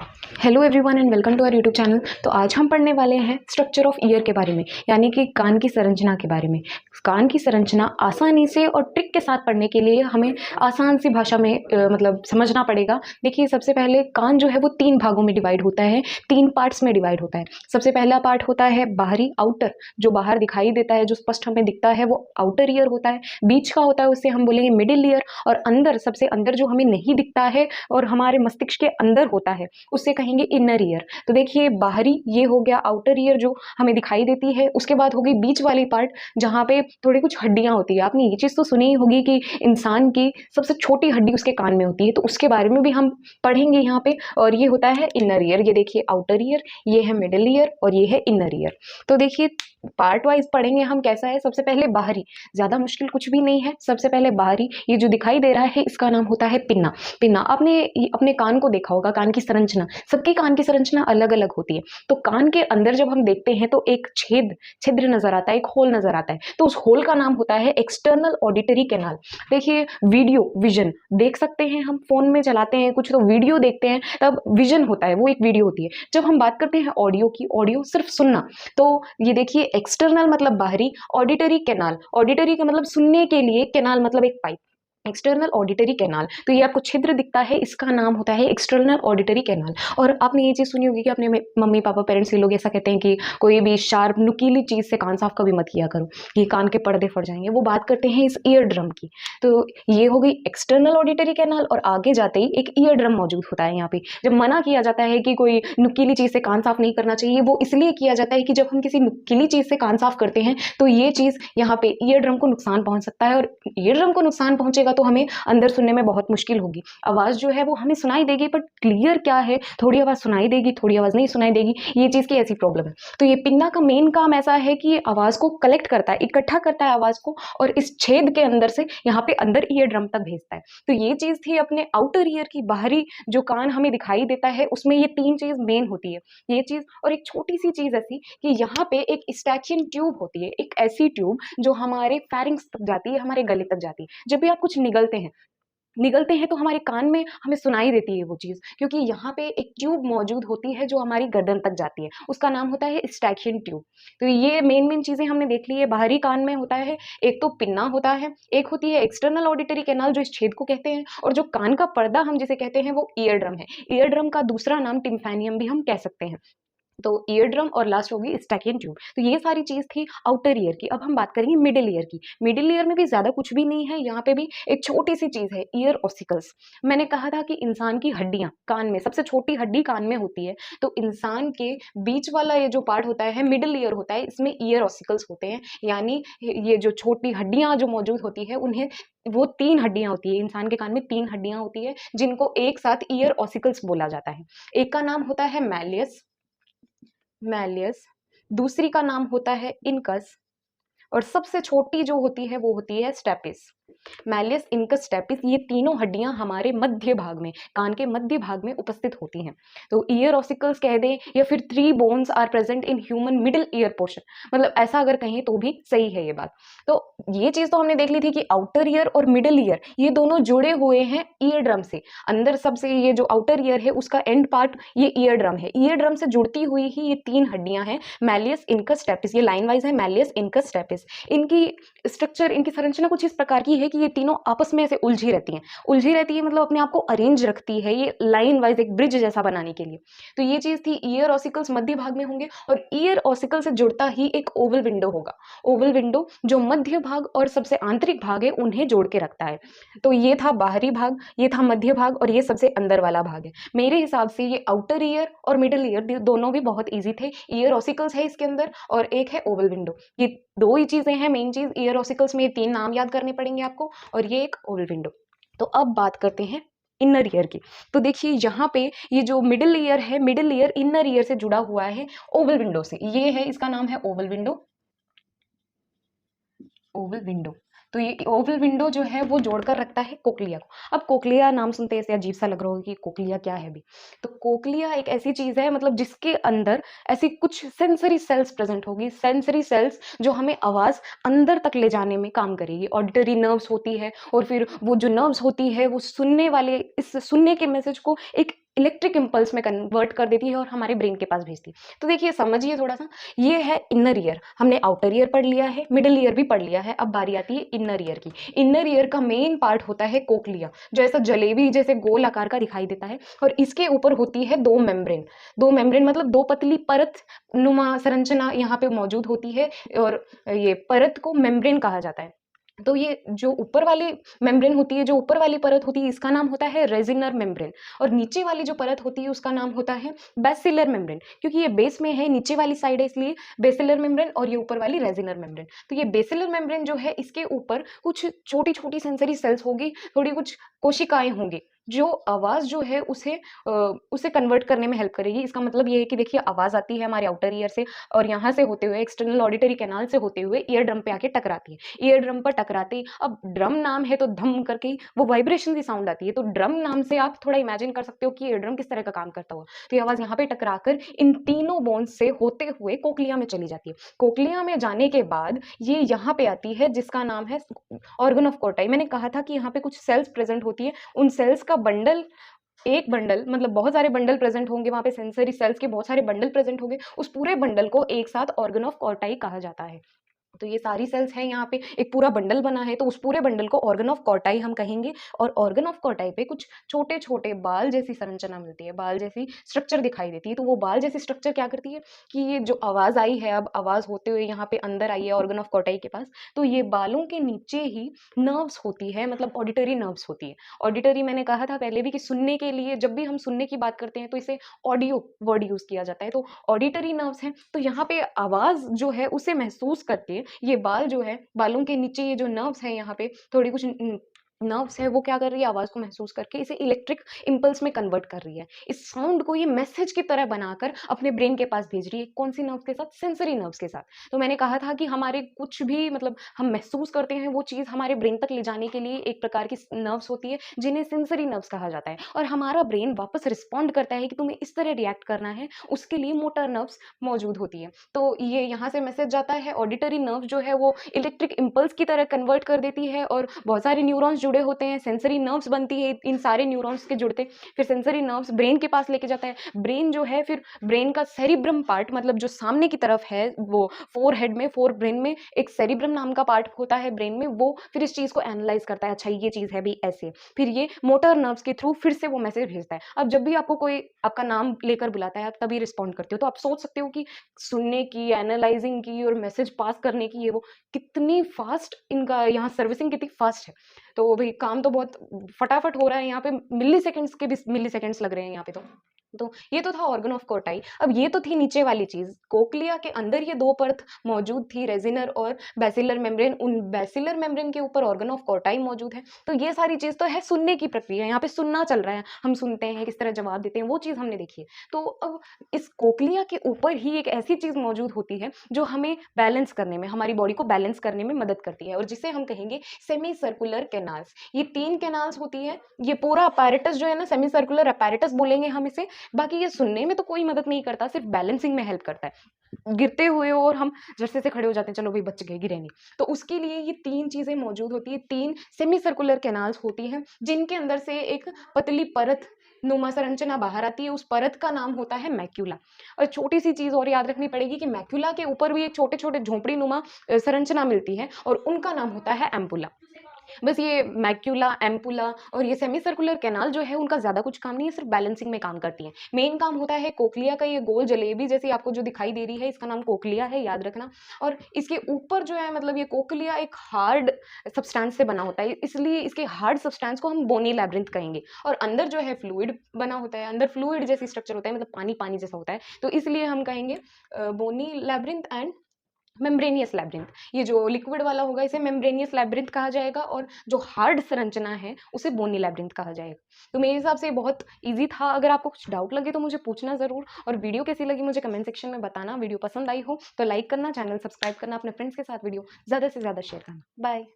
Hello everyone and welcome to our YouTube channel. तो आज हम पढ़ने वाले हैं स्ट्रक्चर ऑफ ईयर के बारे में, यानी कि कान की संरचना के बारे में। कान की संरचना आसानी से और ट्रिक के साथ पढ़ने के लिए हमें आसान सी भाषा में मतलब समझना पड़ेगा। देखिए, सबसे पहले कान जो है वो 3 भागों में डिवाइड होता है, 3 पार्ट्स में डिवाइड होता है। सबसे पहला पार्ट होता है बाहरी, आउटर, जो बाहर दिखाई देता है, जो स्पष्ट हमें दिखता है, वो आउटर ईयर होता है। बीच का होता है, उससे हम बोलेंगे मिडिल ईयर। और अंदर, सबसे अंदर जो हमें नहीं दिखता है और हमारे मस्तिष्क के अंदर होता है, उससे कहेंगे इनर ईयर। तो देखिए, बाहरी ये हो गया आउटर ईयर जो हमें दिखाई देती है। उसके बाद होगी बीच वाली पार्ट, जहाँ पे थोड़ी कुछ हड्डियां होती है। आपने ये चीज़ तो सुनी ही होगी कि इंसान की सबसे छोटी हड्डी उसके कान में होती है, तो उसके बारे में भी हम पढ़ेंगे यहाँ पे। और ये होता है इनर ईयर। ये देखिए आउटर ईयर, ये है मिडिल ईयर और ये है इनर ईयर। तो देखिए पार्ट वाइज पढ़ेंगे हम कैसा है। सबसे पहले बाहरी, ज्यादा मुश्किल कुछ भी नहीं है। सबसे पहले बाहरी, ये जो दिखाई दे रहा है इसका नाम होता है पिन्ना। पिन्ना, आपने अपने कान को देखा होगा, कान की संरचना, सबकी कान की संरचना अलग अलग होती है। तो कान के अंदर जब हम देखते हैं तो एक छिद्र नजर आता है, एक होल नजर आता है। तो उस होल का नाम होता है एक्सटर्नल ऑडिटरी कैनाल। देखिए, विजन देख सकते हैं, हम फोन में चलाते हैं कुछ तो वीडियो देखते हैं, तब विजन होता है, वो एक वीडियो होती है। जब हम बात करते हैं ऑडियो की, ऑडियो सिर्फ सुनना, तो ये देखिए एक्सटर्नल मतलब बाहरी, ऑडिटरी कैनाल, ऑडिटरी का मतलब सुनने के लिए, कैनाल मतलब एक पाइप, एक्सटर्नल ऑडिटरी कैनाल। तो ये आपको छिद्र दिखता है, इसका नाम होता है एक्सटर्नल ऑडिटरी कैनाल। और आपने ये चीज सुनी होगी कि अपने मम्मी पापा पेरेंट्स, ये लोग ऐसा कहते हैं कि कोई भी शार्प नुकीली चीज से कान साफ कभी मत किया करो, ये कान के पर्दे फट जाएंगे। वो बात करते हैं इस ईयर ड्रम की। तो ये हो गई एक्सटर्नल ऑडिटरी कैनाल। और आगे जाते ही एक ईयर ड्रम मौजूद होता है यहाँ पे। जब मना किया जाता है कि कोई नुकीली चीज से कान साफ नहीं करना चाहिए, वो इसलिए किया जाता है कि जब हम किसी नुकीली चीज से कान साफ करते हैं तो ये चीज यहाँ पे ईयर ड्रम को नुकसान पहुंच सकता है। और ईयर ड्रम को नुकसान पहुंचेगा तो हमें अंदर सुनने में बहुत मुश्किल होगी। आवाज जो है वो हमें सुनाई देगी, पर क्लियर क्या है, थोड़ी आवाज सुनाई देगी, थोड़ी आवाज नहीं सुनाई देगी, ये चीज की ऐसी प्रॉब्लम है। तो ये पिन्ना का मेन काम ऐसा है कि ये आवाज को कलेक्ट करता है, इकट्ठा करता है आवाज को, और इस छेद के अंदर से यहाँ पे अंदर ईयर ड्रम तक भेजता है। तो ये चीज थी अपने आउटर ईयर की, बाहरी जो कान हमें दिखाई देता है उसमें ये 3 चीज मेन होती है, ये चीज। और एक छोटी सी चीज ऐसी कि यहाँ पे एक स्टैचियन ट्यूब होती है, एक ऐसी ट्यूब जो हमारे फेरिंग्स तक जाती है, हमारे गले तक जाती है। जब भी आप कुछ निगलते हैं तो हमारे कान में हमें सुनाई देती है वो चीज, क्योंकि यहाँ पे एक ट्यूब मौजूद होती है जो हमारी गर्दन तक जाती है, उसका नाम होता है स्टैचियन ट्यूब। तो ये मेन चीजें हमने देख ली है। बाहरी कान में होता है, एक तो पिन्ना होता है, एक होती है एक्सटर्नल ऑडिटरी कैनाल जो इस छेद को कहते हैं, और जो कान का पर्दा हम जिसे कहते हैं वो ईयर ड्रम है। ईयर ड्रम का दूसरा नाम टिम्फैनियम भी हम कह सकते हैं। तो ईयर ड्रम और लास्ट होगी स्टैचियन ट्यूब। तो ये सारी चीज थी आउटर ईयर की। अब हम बात करेंगे मिडिल ईयर की। मिडिल ईयर में भी ज्यादा कुछ भी नहीं है, यहाँ पे भी एक छोटी सी चीज है, ईयर ऑसिकल्स। मैंने कहा था कि इंसान की हड्डियां कान में, सबसे छोटी हड्डी कान में होती है, तो इंसान के बीच वाला ये जो पार्ट होता है मिडिल ईयर होता है, इसमें ईयर ऑसिकल्स होते हैं। यानी ये जो छोटी हड्डियां जो मौजूद होती है उन्हें, वो 3 हड्डियां होती है, इंसान के कान में 3 हड्डियां होती है जिनको एक साथ ईयर ऑसिकल्स बोला जाता है। एक का नाम होता है मैलियस, दूसरी का नाम होता है इनकस, और सबसे छोटी जो होती है वो होती है स्टेपिस। मैलियस, इनकस, स्टेपिस, ये तीनों हड्डियां हमारे मध्य भाग में, कान के मध्य भाग में उपस्थित होती हैं। तो ईयर ऑसिकल्स कह दें या फिर 3 bones are present in human middle ear portion, मतलब ऐसा अगर कहें तो भी सही है ये बात। तो ये चीज तो हमने देख ली थी कि आउटर ईयर और मिडिल ईयर ये दोनों जुड़े हुए हैं ईयर ड्रम से। अंदर सबसे ये जो आउटर ईयर है उसका एंड पार्ट ये ईयर ड्रम है। ईयर ड्रम से जुड़ती हुई ही ये 3 हड्डियां हैं, मैलियस, इनकस, स्टेपिस। ये लाइन वाइज है, मैलियस, इनकस, स्टेपिस। इनकी स्ट्रक्चर, इनकी संरचना कुछ इस प्रकार की है कि ये तीनों आपस में ऐसे उलझी रहती है, मतलब अपने आप को अरेंज रखती है ये लाइन वाइज, एक ब्रिज जैसा बनाने के लिए। तो ये चीज थी, ईयर ऑसिकल्स मध्य भाग में होंगे, और ईयर ऑसिकल से जुड़ता ही एक ओवल विंडो होगा। ओवल विंडो जो मध्य भाग और सबसे आंतरिक भाग है उन्हें जोड़ के रखता है। तो ये था बाहरी भाग, ये था मध्य भाग, और ये सबसे अंदर वाला भाग है। मेरे हिसाब से ये आउटर ईयर और मिडिल ईयर दोनों भी बहुत ईजी थे। ईयर ऑसिकल्स है इसके अंदर और एक है ओवल विंडो। ये 2 ही चीजें हैं मेन चीज। ईयर ऑसिकल्स में ये 3 नाम याद करने पड़ेंगे आपको, और ये एक ओवल विंडो। तो अब बात करते हैं इनर ईयर की। तो देखिए यहाँ पे ये जो मिडिल ईयर है, मिडिल ईयर इनर ईयर से जुड़ा हुआ है ओवल विंडो से। ये है, इसका नाम है ओवल विंडो। ओवल विंडो, तो ये ओवल विंडो जो है वो जोड़कर रखता है कोक्लिया को। अब कोक्लिया नाम सुनते ऐसे अजीब सा लग रहा होगा कि कोक्लिया क्या है भी। तो कोक्लिया एक ऐसी चीज है, मतलब जिसके अंदर ऐसी कुछ सेंसरी सेल्स प्रेजेंट होगी, सेंसरी सेल्स जो हमें आवाज अंदर तक ले जाने में काम करेगी। ऑडिटरी नर्व्स होती है, और फिर वो जो नर्व्स होती है वो सुनने वाले, इस सुनने के मैसेज को एक इलेक्ट्रिक इम्पल्स में कन्वर्ट कर देती है और हमारे ब्रेन के पास भेजती है। तो देखिए समझिए थोड़ा सा, ये है इनर ईयर, हमने आउटर ईयर पढ़ लिया है, मिडिल ईयर भी पढ़ लिया है, अब बारी आती है इनर ईयर की। इनर ईयर का मेन पार्ट होता है कोक्लिया, जो ऐसा जलेबी जैसे गोल आकार का दिखाई देता है, और इसके ऊपर होती है दो मेम्ब्रेन। दो मेम्ब्रेन मतलब दो पतली परत नुमा संरचना यहाँ पे मौजूद होती है, और ये परत को मेम्ब्रेन कहा जाता है। तो ये जो ऊपर वाली मेम्ब्रेन होती है, जो ऊपर वाली परत होती है, इसका नाम होता है रेजिनर मेम्ब्रेन, और नीचे वाली जो परत होती है उसका नाम होता है बेसिलर मेम्ब्रेन, क्योंकि ये बेस में है, नीचे वाली साइड है, इसलिए बेसिलर मेम्ब्रेन, और ये ऊपर वाली रेजिनर मेम्ब्रेन। तो ये बेसिलर मेम्ब्रेन जो है, इसके ऊपर कुछ छोटी छोटी सेंसरी सेल्स होगी, थोड़ी कुछ कोशिकाएं होंगी, जो आवाज जो है उसे कन्वर्ट करने में हेल्प करेगी। इसका मतलब ये है कि देखिए आवाज आती है हमारे आउटर ईयर से, और यहाँ से होते हुए एक्सटर्नल ऑडिटरी कैनाल से होते हुए ईयर ड्रम पे आके टकराती है। ईयर ड्रम पर टकराते ही, अब ड्रम नाम है तो धम करके ही वो वाइब्रेशन की साउंड आती है, तो ड्रम नाम से आप थोड़ा इमेजिन कर सकते हो कि ईयर ड्रम किस तरह का काम करता हुआ। तो ये आवाज यहाँ पे टकराकर इन तीनों बोन्स से होते हुए कोक्लिया में चली जाती है। कोक्लिया में जाने के बाद ये यहाँ पे आती है, जिसका नाम है ऑर्गन ऑफ कोटाई। मैंने कहा था कि यहाँ पे कुछ सेल्स प्रेजेंट होती है, उन सेल्स का बंडल, एक बंडल मतलब बहुत सारे बंडल प्रेजेंट होंगे, वहां पे सेंसरी सेल्स के बहुत सारे बंडल प्रेजेंट होंगे, उस पूरे बंडल को एक साथ ऑर्गन ऑफ कॉर्टाई कहा जाता है। तो ये सारी सेल्स हैं यहाँ पे, एक पूरा बंडल बना है, तो उस पूरे बंडल को ऑर्गन ऑफ कॉर्टाई हम कहेंगे। और ऑर्गन ऑफ कॉर्टाई पे कुछ छोटे छोटे बाल जैसी संरचना मिलती है, बाल जैसी स्ट्रक्चर दिखाई देती है। तो वो बाल जैसी स्ट्रक्चर क्या करती है कि ये जो आवाज आई है, अब आवाज होते हुए यहाँ पे अंदर आई है ऑर्गन ऑफ कॉर्टाई के पास, तो ये बालों के नीचे ही नर्व्स होती है, मतलब ऑडिटरी नर्व्स होती है। ऑडिटरी मैंने कहा था पहले भी कि सुनने के लिए, जब भी हम सुनने की बात करते हैं तो इसे ऑडियो वर्ड यूज किया जाता है, तो ऑडिटरी नर्व्स हैं। तो यहाँ पे आवाज जो है उसे महसूस करके ये बाल जो है, बालों के नीचे ये जो नर्व्स है, यहाँ पे थोड़ी कुछ नर्व्स है, वो क्या कर रही है, आवाज को महसूस करके इसे इलेक्ट्रिक इंपल्स में कन्वर्ट कर रही है। इस साउंड को ये मैसेज की तरह बनाकर अपने ब्रेन के पास भेज रही है। कौन सी नर्व्स के साथ? सेंसरी नर्व्स के साथ। तो मैंने कहा था कि हमारे कुछ भी मतलब हम महसूस करते हैं, वो चीज हमारे ब्रेन तक ले जाने के लिए एक प्रकार की नर्व्स होती है, जिन्हें सेंसरी नर्व्स कहा जाता है, और हमारा ब्रेन वापस रिस्पॉन्ड करता है कि तुम्हें इस तरह रिएक्ट करना है, उसके लिए मोटर नर्व्स मौजूद होती है। तो ये यहाँ से मैसेज जाता है, ऑडिटरी नर्व जो है वो इलेक्ट्रिक इंपल्स की तरह कन्वर्ट कर देती है, और बहुत सारे न्यूरॉन्स जुड़े होते हैं, सेंसरी नर्व्स बनती है इन सारे न्यूरॉन्स के जुड़ते, फिर सेंसरी नर्व्स ब्रेन के पास लेके जाता है। ब्रेन जो है, फिर ब्रेन का सेरिब्रम पार्ट, मतलब जो सामने की तरफ है, वो फोर हेड में, फोर ब्रेन में एक सेरिब्रम नाम का पार्ट होता है ब्रेन में, वो फिर इस चीज को एनालाइज करता है, अच्छा ये चीज है भी ऐसे, फिर ये मोटर नर्व्स के थ्रू फिर से वो मैसेज भेजता है। अब जब भी आपको कोई आपका नाम लेकर बुलाता है, आप तभी रिस्पॉन्ड करते हो, तो आप सोच सकते हो कि सुनने की, एनालाइजिंग की और मैसेज पास करने की ये वो कितनी फास्ट, इनका यहाँ सर्विसिंग कितनी फास्ट है। तो भाई काम तो बहुत फटाफट हो रहा है यहाँ पे, मिली सेकेंड्स के भी मिली सेकेंड्स लग रहे हैं यहाँ पे। तो ये तो था ऑर्गन ऑफ कोटाई। अब ये तो थी नीचे वाली चीज, कोक्लिया के अंदर ये दो परत मौजूद थी, रेजिनर और बेसिलर मेम्ब्रेन। उन बेसिलर मेम्ब्रेन के ऊपर ऑर्गन ऑफ कोटाई मौजूद है। तो ये सारी चीज तो है सुनने की प्रक्रिया, यहाँ पे सुनना चल रहा है, हम सुनते हैं, किस तरह जवाब देते हैं, वो चीज हमने देखी है। तो अब इस कोक्लिया के ऊपर ही एक ऐसी चीज मौजूद होती है जो हमें बैलेंस करने में, हमारी बॉडी को बैलेंस करने में मदद करती है, और जिसे हम कहेंगे सेमी सर्कुलर कैनाल्स। ये 3 कैनाल्स होती है, ये पूरा अपैरेटस जो है ना, सेमी सर्कुलर अपैरेटस बोलेंगे हम इसे। बाकी ये सुनने में तो कोई मदद नहीं करता, सिर्फ बैलेंसिंग में हेल्प करता है। गिरते हुए और हम जैसे से खड़े हो जाते हैं, चलो भाई बच गए, गिरे नहीं, तो उसके लिए ये 3 चीजें मौजूद होती है, 3 सेमी सर्कुलर कैनाल्स होती हैं, जिनके अंदर से एक पतली परत नुमा संरचना बाहर आती है। उस परत का नाम होता है मैक्यूला। और छोटी सी चीज और याद रखनी पड़ेगी कि मैक्यूला के ऊपर भी एक छोटे छोटे झोंपड़ी नुमा संरचना मिलती है, और उनका नाम होता है एम्पुला। बस ये मैक्यूला, एम्पुला और ये सेमी सर्कुलर कैनाल जो है, उनका ज्यादा कुछ काम नहीं है, सिर्फ बैलेंसिंग में काम करती है। मेन काम होता है कोक्लिया का, ये गोल जलेबी जैसी आपको जो दिखाई दे रही है, इसका नाम कोक्लिया है, याद रखना। और इसके ऊपर जो है, मतलब ये कोक्लिया एक हार्ड सब्सटेंस से बना होता है, इसलिए इसके हार्ड सब्सटेंस को हम बोनी लैब्रिंथ कहेंगे। और अंदर जो है फ्लूइड बना होता है, अंदर फ्लूइड जैसी स्ट्रक्चर होता है, मतलब पानी पानी जैसा होता है, तो इसलिए हम कहेंगे बोनी लैब्रिंथ एंड मेम्ब्रेनियस लैब्रिंथ। ये जो लिक्विड वाला होगा इसे मेम्ब्रेनियस लैब्रिंथ कहा जाएगा, और जो हार्ड संरचना है उसे बोनी लैब्रिंथ कहा जाएगा। तो मेरे हिसाब से बहुत इजी था। अगर आपको कुछ डाउट लगे तो मुझे पूछना जरूर, और वीडियो कैसी लगी मुझे कमेंट सेक्शन में बताना। वीडियो पसंद आई हो तो लाइक करना, चैनल सब्सक्राइब करना, अपने फ्रेंड्स के साथ वीडियो ज़्यादा से ज़्यादा शेयर करना। बाय।